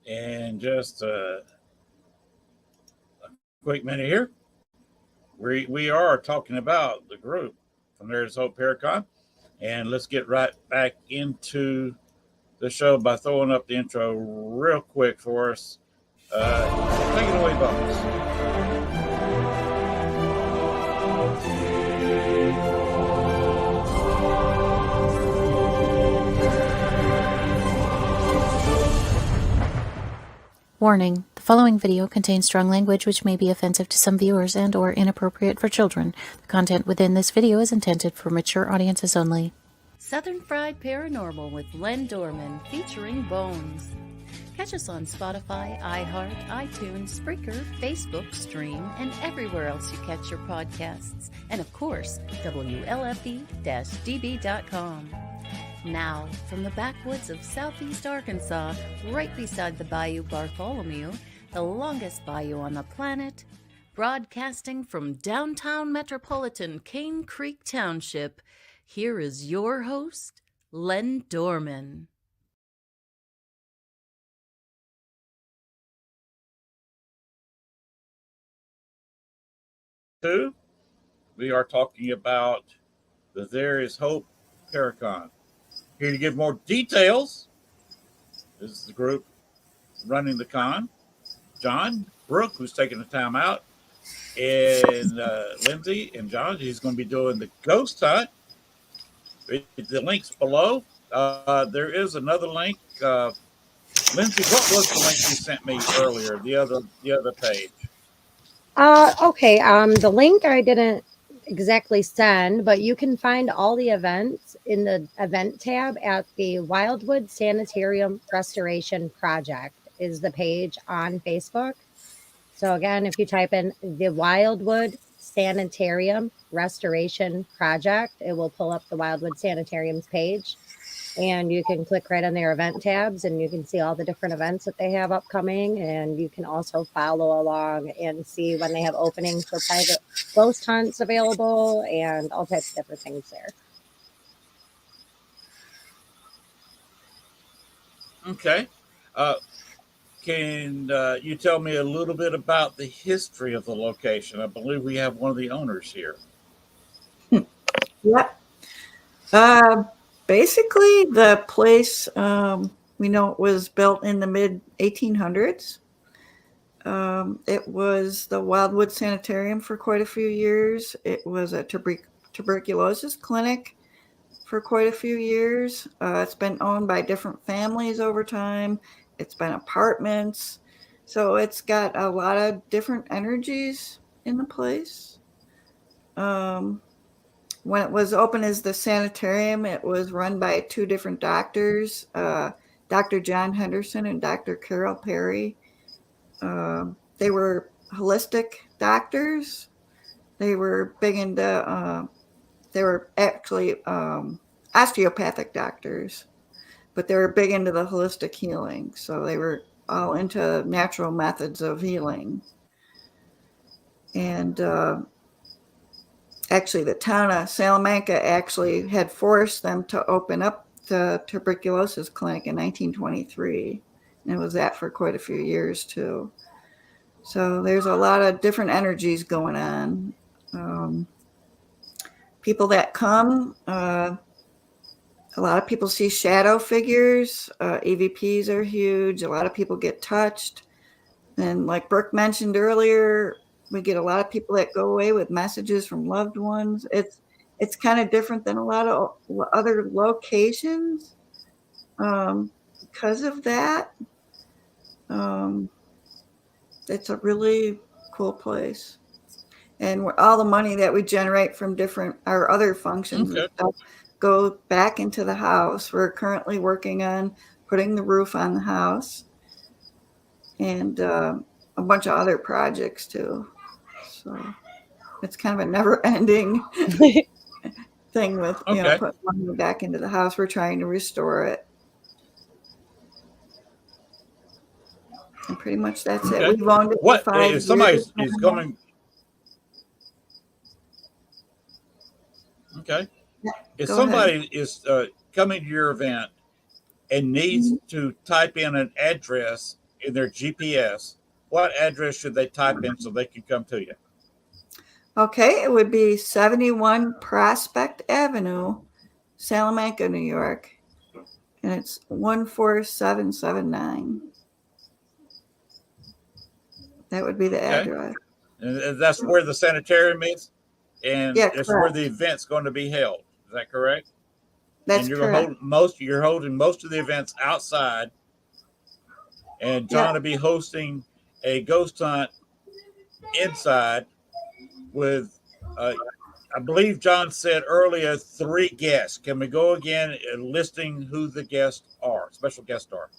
And just quick minute here. We are talking about the group from There's Hope Paracon. And let's get right back into the show by throwing up the intro real quick for us. Take it away, Bones. Warning: the following video contains strong language which may be offensive to some viewers and or inappropriate for children. The content within this video is intended for mature audiences only. Southern Fried Paranormal with Len Dorman featuring Bones. Catch us on Spotify, iHeart, iTunes, Spreaker, Facebook, Stream, and everywhere else you catch your podcasts. And of course, WLFE-DB.com. Now, from the backwoods of southeast Arkansas, right beside the Bayou Bartholomew, the longest bayou on the planet, broadcasting from downtown metropolitan Cane Creek Township, here is your host, Len Dorman. We are talking about the There Is Hope Paracon. Here to give more details is the group running the con. John Brooke, who's taking the time out, and Lindsay and John, he's going to be doing the ghost hunt. The link's below. There is another link. Lindsay, what was the link you sent me earlier? The other page. Okay. The link I didn't exactly send, but you can find all the events in the event tab at the Wildwood Sanitarium Restoration Project is the page on Facebook. So again, if you type in the Wildwood Sanitarium Restoration Project, it will pull up the Wildwood Sanitarium's page, and you can click right on their event tabs and you can see all the different events that they have upcoming. And you can also follow along and see when they have openings for private ghost hunts available and all types of different things there. Okay. Can you tell me a little bit about the history of the location? I believe we have one of the owners here. Yep. Basically, the place, we know it was built in the mid-1800s. It was the Wildwood Sanitarium for quite a few years. It was a tuberculosis clinic for quite a few years. It's been owned by different families over time. It's been apartments. So it's got a lot of different energies in the place. When it was open as the sanitarium, it was run by two different doctors, Dr. John Henderson and Dr. Carol Perry. They were holistic doctors. They were big into, they were actually osteopathic doctors, but they were big into the holistic healing. So they were all into natural methods of healing. And actually, the town of Salamanca actually had forced them to open up the tuberculosis clinic in 1923. And it was that for quite a few years, too. So there's a lot of different energies going on. People that come, a lot of people see shadow figures. EVPs are huge. A lot of people get touched. And like Brooke mentioned earlier, we get a lot of people that go away with messages from loved ones. It's kind of different than a lot of other locations because of that. It's a really cool place. And all the money that we generate from our other functions and stuff go back into the house. We're currently working on putting the roof on the house and a bunch of other projects too. So it's kind of a never-ending thing with putting money back into the house. We're trying to restore it, and pretty much that's it. We've owned it for 5 years. Somebody is coming. Okay. Yeah, if somebody is coming to your event and needs to type in an address in their GPS, what address should they type in so they can come to you? Okay, it would be 71 Prospect Avenue, Salamanca, New York, and it's 14779. That would be the address. And that's where the sanitarium is, and Yeah, it's where correct. the event's going to be held. Is that correct? That's And correct. you're holding most of the events outside, and John Yeah. will be hosting a ghost hunt inside with I believe John said earlier 3 guests. Can we go again listing who the guests are, special guests are?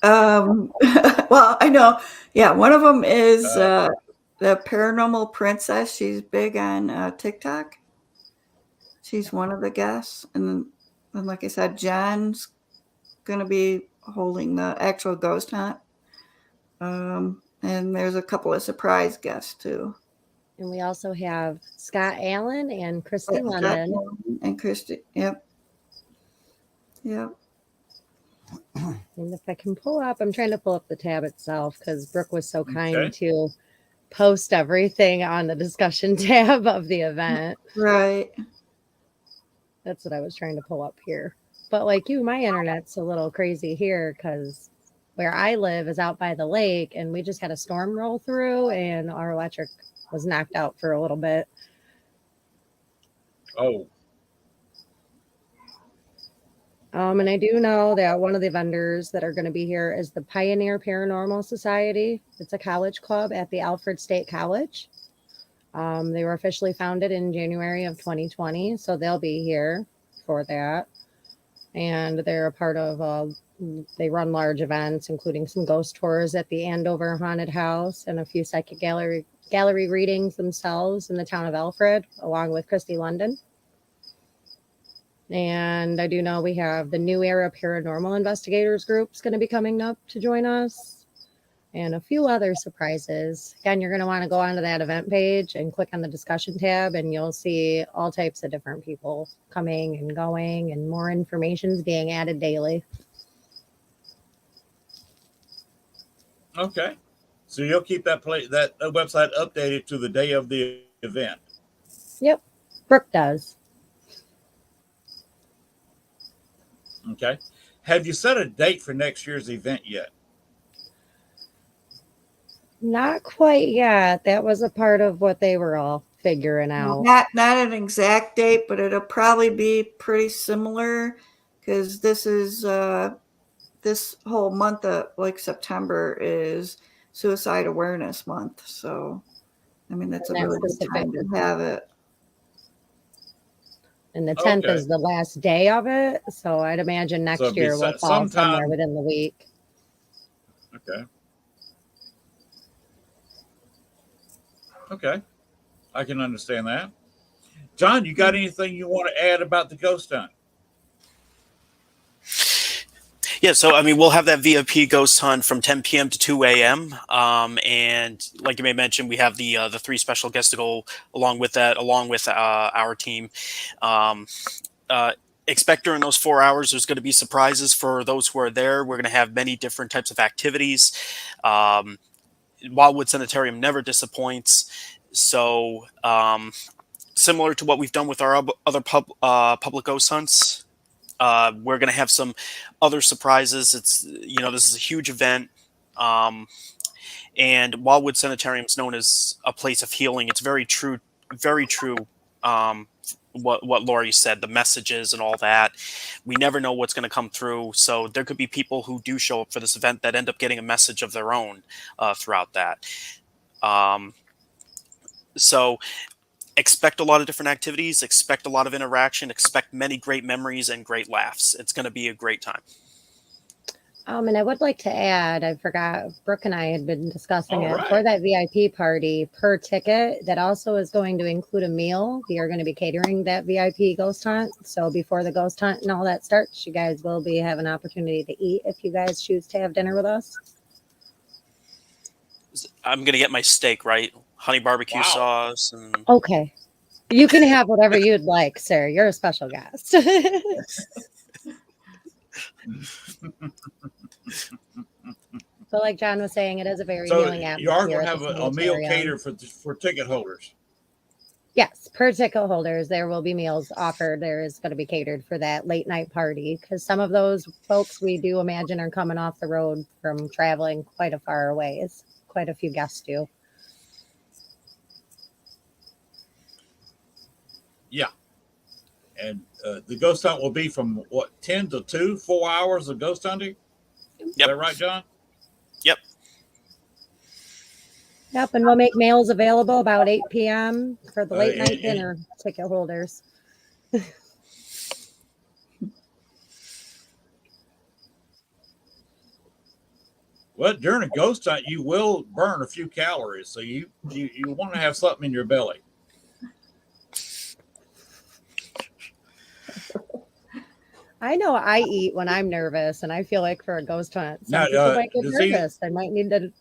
Well, I know. Yeah, one of them is the Paranormal Princess. She's big on TikTok. She's one of the guests, and like I said, John's going to be holding the actual ghost hunt. And there's a couple of surprise guests too. And we also have Scott Allen and Christy London. And Christy, yep. And if I can pull up, I'm trying to pull up the tab itself because Brooke was so kind to post everything on the discussion tab of the event. Right. That's what I was trying to pull up here. But like you, my internet's a little crazy here because where I live is out by the lake, and we just had a storm roll through, and our electric was knocked out for a little bit. Oh. And I do know that one of the vendors that are going to be here is the Pioneer Paranormal Society. It's a college club at the Alfred State College. They were officially founded in January of 2020, so they'll be here for that. And they're a part of, they run large events, including some ghost tours at the Andover Haunted House and a few psychic gallery readings themselves in the town of Alfred, along with Christy London. And I do know we have the New Era Paranormal Investigators Group's going to be coming up to join us, and a few other surprises. Again, you're going to want to go onto that event page and click on the discussion tab, and you'll see all types of different people coming and going, and more information is being added daily. Okay. So you'll keep that website updated to the day of the event. Yep. Brooke does. Okay. Have you set a date for next year's event yet? Not quite yet. That was a part of what they were all figuring out. Not an exact date, but it'll probably be pretty similar because this is this whole month of like September is Suicide Awareness Month. So, I mean, that's a really good time to have it. And the 10th is the last day of it. So I'd imagine next year will fall somewhere within the week. Okay. Okay. I can understand that. John, you got anything you want to add about the ghost hunt? Yeah, so I mean, we'll have that VIP ghost hunt from 10 p.m. to 2 a.m. And like you may mention, we have the 3 special guests to go along with that, along with our team. Expect during those 4 hours, there's going to be surprises for those who are there. We're going to have many different types of activities. Wildwood Sanitarium never disappoints. So similar to what we've done with our other public ghost hunts, we're going to have some other surprises. It's, this is a huge event. And Wildwood Sanitarium is known as a place of healing. It's very true. What Lori said, the messages and all that. We never know what's going to come through. So there could be people who do show up for this event that end up getting a message of their own throughout that. So expect a lot of different activities, expect a lot of interaction, expect many great memories and great laughs. It's going to be a great time. And I would like to add, I forgot, Brooke and I had been discussing it for that VIP party per ticket. That also is going to include a meal. We are going to be catering that VIP ghost hunt. So before the ghost hunt and all that starts, you guys will have an opportunity to eat if you guys choose to have dinner with us. I'm going to get my steak, right? Honey barbecue sauce. And... Okay. You can have whatever you'd like, sir. You're a special guest. But like John was saying, it is a very So healing you are atmosphere going to at the have a meal sanitarium. catered for ticket holders. Yes, per ticket holders, there will be meals offered. There is going to be catered for that late night party because some of those folks we do imagine are coming off the road from traveling quite a far ways. Quite a few guests do. Yeah. And the ghost hunt will be from what, 10 to 2, 4 hours of ghost hunting? Is Yep. that right, John? Yep. Yep, and we'll make meals available about 8 p.m. for the late night And dinner ticket holders. well, during a ghost hunt, you will burn a few calories, so you want to have something in your belly. I know I eat when I'm nervous, and I feel like for a ghost hunt, some Now, people might get does he? nervous. They might need to,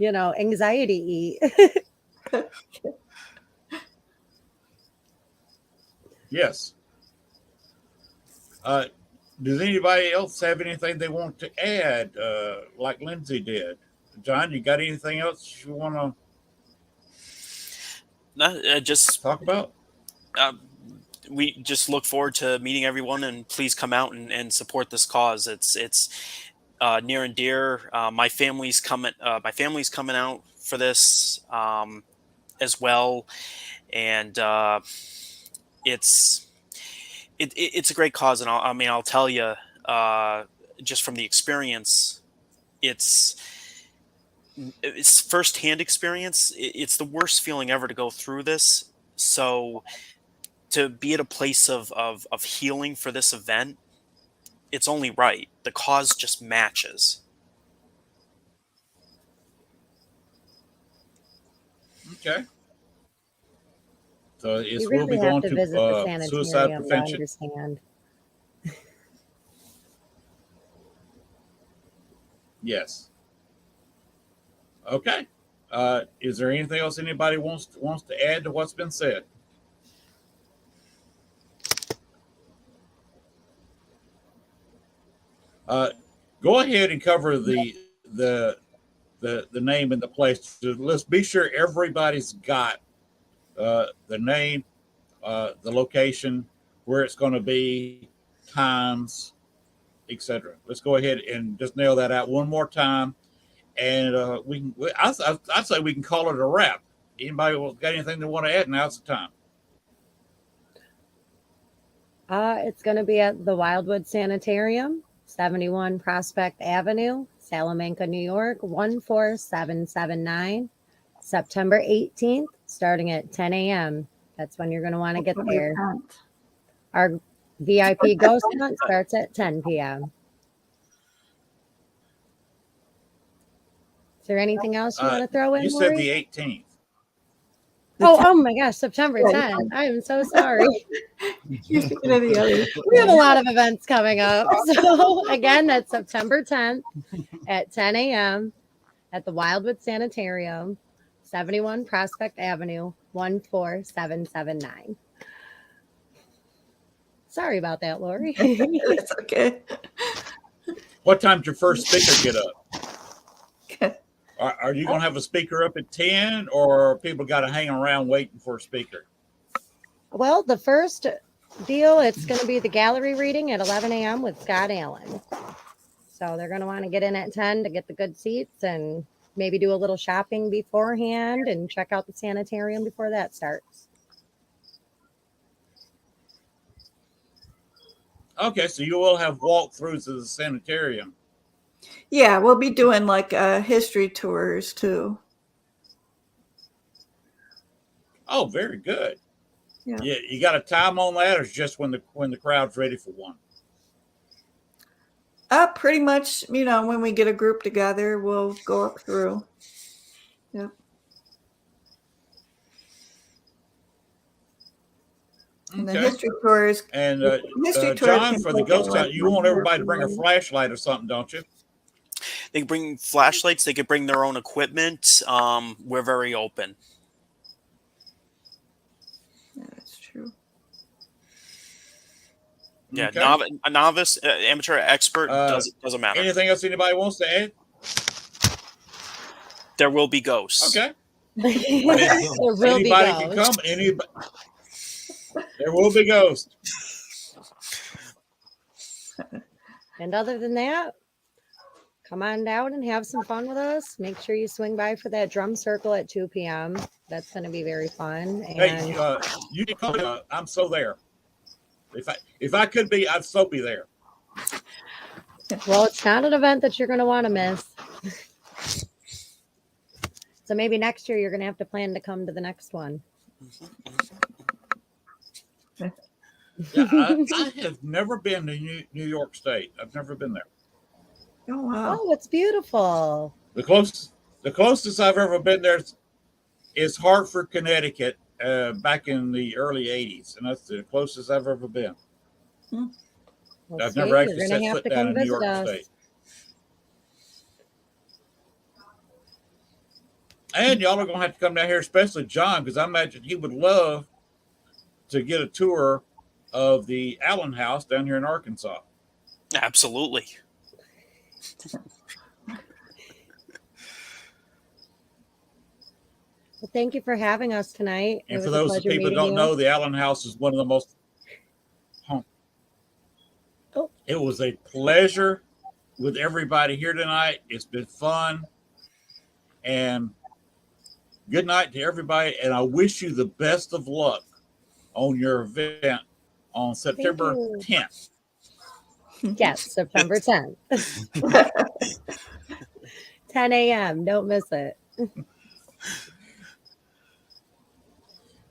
anxiety eat. Yes. Does anybody else have anything they want to add, like Lindsay did? John, you got anything else you want to No, just talk about? we just look forward to meeting everyone, and please come out and support this cause. It's near and dear. My family's coming. My family's coming out for this as well, and it's it's a great cause. And I'll tell you, just from the experience, it's it's firsthand experience. It's the worst feeling ever to go through this. So to be at a place of healing for this event, it's only right. The cause just matches. Okay. So You we'll be really have going to to visit the suicide sanitarium to prevention. understand. Yes. Okay. Is there anything else anybody wants to add to what's been said? Go ahead and cover the name and the place. Let's be sure everybody's got the name, the location, where it's going to be, times, etc. Let's go ahead and just nail that out one more time, and we can. I'd say we can call it a wrap. Anybody got anything they want to add? Now's the time. It's going to be at the Wildwood Sanitarium, 71 Prospect Avenue, Salamanca, New York, 14779, September 18th, starting at 10 a.m. That's when you're going to want to get there. Our VIP ghost hunt starts at 10 p.m. Is there anything else you want to throw in, You said Lori? the 18th. Oh my gosh, September 10th. I am so sorry. You're thinking of the other. We have a lot of events coming up. So again, that's September 10th at 10 a.m. at the Wildwood Sanitarium, 71 Prospect Avenue, 14779. Sorry about that, Lori. It's okay. What time's your first speaker get up? Are you going to have a speaker up at 10, or people got to hang around waiting for a speaker? Well, the first deal, it's going to be the gallery reading at 11 a.m. with Scott Allen. So they're going to want to get in at 10 to get the good seats and maybe do a little shopping beforehand and check out the sanitarium before that starts. Okay, so you will have walkthroughs of the sanitarium. Yeah, we'll be doing like history tours too. Oh, very good. Yeah. You got a time on that, or it's just when the crowd's ready for one? Pretty much, when we get a group together, we'll go up through. Yep. And the history tours. And history tours John, for the ghost hunt, you want everybody to bring a flashlight or something, don't you? They can bring flashlights. They could bring their own equipment. We're very open. Yeah, that's true. Yeah, Okay. a novice, amateur, expert doesn't matter. Anything else anybody wants to add? There will be ghosts. Okay. There will be Anybody can ghosts. come. There will be ghosts. And other than that, come on down and have some fun with us. Make sure you swing by for that drum circle at 2 p.m. That's going to be very fun. And Hey, you can call me. I'm so there. If I could be, I'd so be there. well, it's not an event that you're going to want to miss. So maybe next year you're going to have to plan to come to the next one. Yeah, I have never been to New York State. I've never been there. Oh wow! Oh, it's beautiful. The closest I've ever been there is Hartford, Connecticut, back in the early '80s, and that's the closest I've ever been. Well, I've see, never actually you're set gonna have foot to down come in New visit York us. State. And y'all are going to have to come down here, especially John, because I imagine he would love to get a tour of the Allen House down here in Arkansas. Absolutely. Well, thank you for having us tonight. And for those people who don't know, the Allen House is one of the most. It was a pleasure with everybody here tonight. It's been fun. And good night to everybody. And I wish you the best of luck on your event on September 10th. Yes, September 10th. 10 a.m. Don't miss it.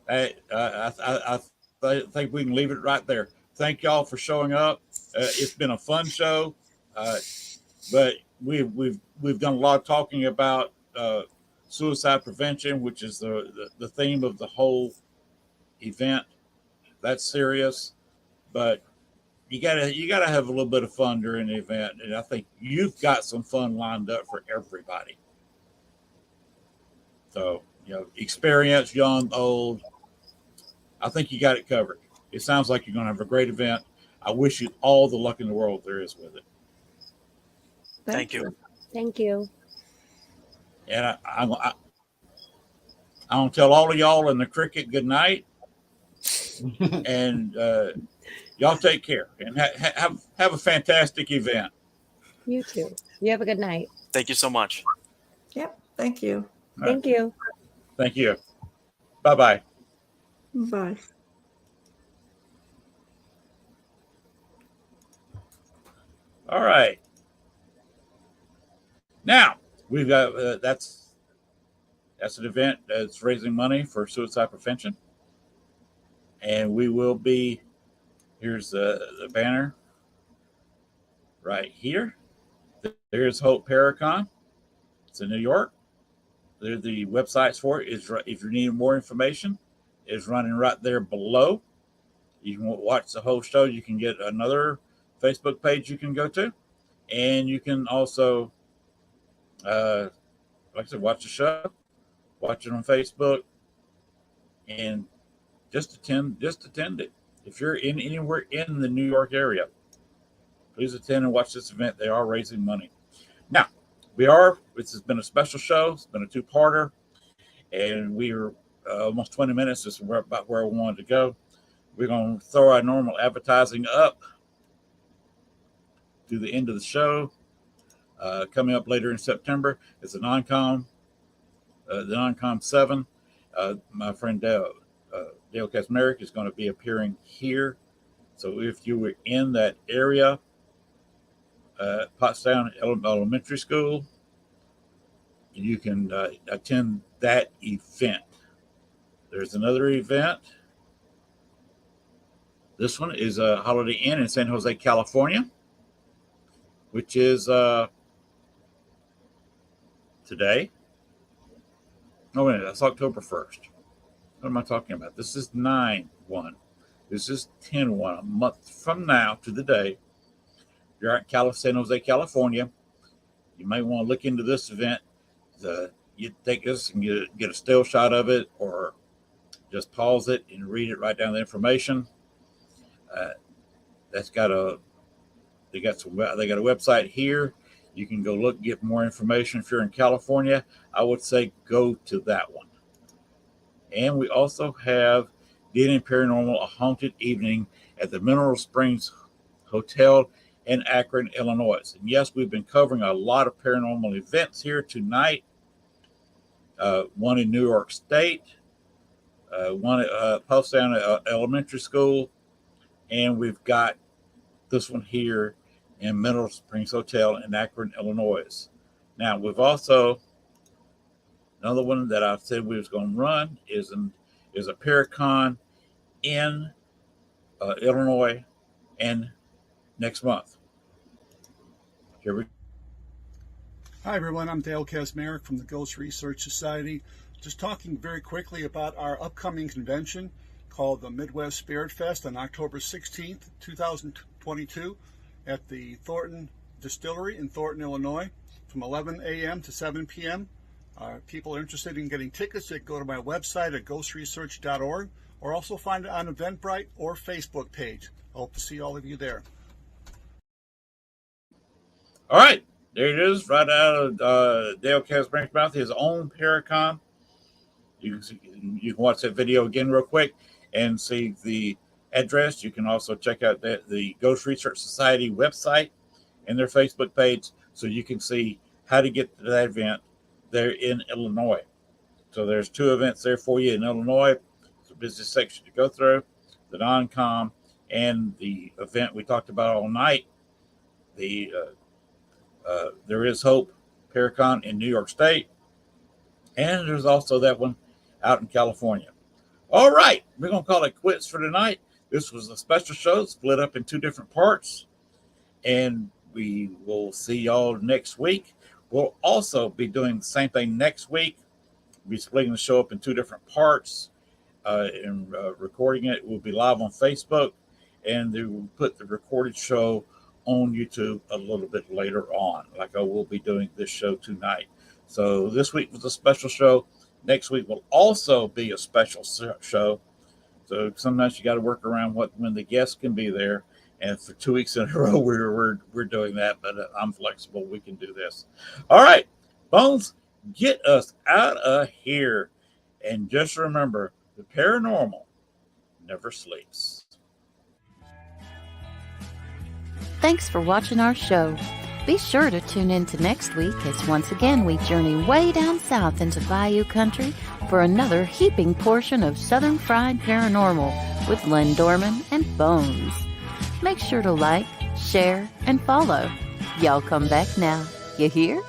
I think we can leave it right there. Thank y'all for showing up. It's been a fun show, but we've done a lot of talking about suicide prevention, which is the theme of the whole event. That's serious, but you gotta have a little bit of fun during the event, and I think you've got some fun lined up for everybody. So experience, young, old. I think you got it covered. It sounds like you're going to have a great event. I wish you all the luck in the world there is with it. Thank you. Thank you. And I'm going to tell all of y'all in the cricket good night. And y'all take care and have a fantastic event. You too. You have a good night. Thank you so much. Yep. Thank you. Thank you. Thank you. Bye-bye. Bye. All right. Now we've got that's an event that's raising money for suicide prevention, and we will be. Here's the banner right here. There's Hope Paracon. It's in New York. There, the websites for it is. If you need more information, is running right there below. You can watch the whole show. You can get another Facebook page you can go to, and you can also, like I said, watch the show, watch it on Facebook, and just attend it. If you're anywhere in the New York area, please attend and watch this event. They are raising money. Now, this has been a special show. It's been a two-parter, and we are almost 20 minutes. This is about where we wanted to go. We're going to throw our normal advertising up to the end of the show. Coming up later in September is the Non-Com 7. My friend Dale Kasmerick is going to be appearing here. So if you were in that area, Pottstown Elementary School, you can attend that event. There's another event. This one is a Holiday Inn in San Jose, California, which is today. Oh, wait, that's October 1st. What am I talking about? This is 9/1. This is 10/1, a month from now to the day. You're at San Jose, California. You may want to look into this event. You take this and get a still shot of it, or just pause it and read it, write down the information. that's got a they got a website here. You can go look, get more information. If you're in California, I would say go to that one. And we also have Dealing Paranormal, a haunted evening at the Mineral Springs Hotel in Akron, Illinois. And yes, we've been covering a lot of paranormal events here tonight. One in New York State, one at Pottstown Elementary School, and we've got this one here in Mineral Springs Hotel in Akron, Illinois. Now, we've also, another one that I said we was going to run is a Paracon in Illinois, and next month. Here we go. Hi everyone, I'm Dale Kazmarek from the Ghost Research Society. Just talking very quickly about our upcoming convention called the Midwest Spirit Fest on October 16th, 2022 at the Thornton Distillery in Thornton, Illinois from 11 a.m. to 7 p.m. People are interested in getting tickets, they go to my website at ghostresearch.org or also find it on Eventbrite or Facebook page. I hope to see all of you there. All right, there it is, right out of Dale Kazmarek's mouth, his own Paracon. You can watch that video again real quick and see the address. You can also check out the Ghost Research Society website and their Facebook page so you can see how to get to that event there in Illinois. So there's 2 events there for you in Illinois. It's a business section to go through, the non-com and the event we talked about all night. The There Is Hope Paracon in New York State. And there's also that one out in California. All right, we're going to call it quits for tonight. This was a special show split up in 2 different parts. And we will see y'all next week. We'll also be doing the same thing next week. We'll be splitting the show up in 2 different parts and recording it. We'll be live on Facebook. And they will put the recorded show on YouTube a little bit later on, like I will be doing this show tonight. So this week was a special show. Next week will also be a special show. So sometimes you got to work around when the guests can be there. And for 2 weeks in a row, we're doing that. But I'm flexible. We can do this. All right, Bones, get us out of here. And just remember, the paranormal never sleeps. Thanks for watching our show. Be sure to tune in to next week as once again we journey way down south into Bayou Country for another heaping portion of Southern Fried Paranormal with Len Dorman and Bones. Make sure to like, share, and follow. Y'all come back now. You hear?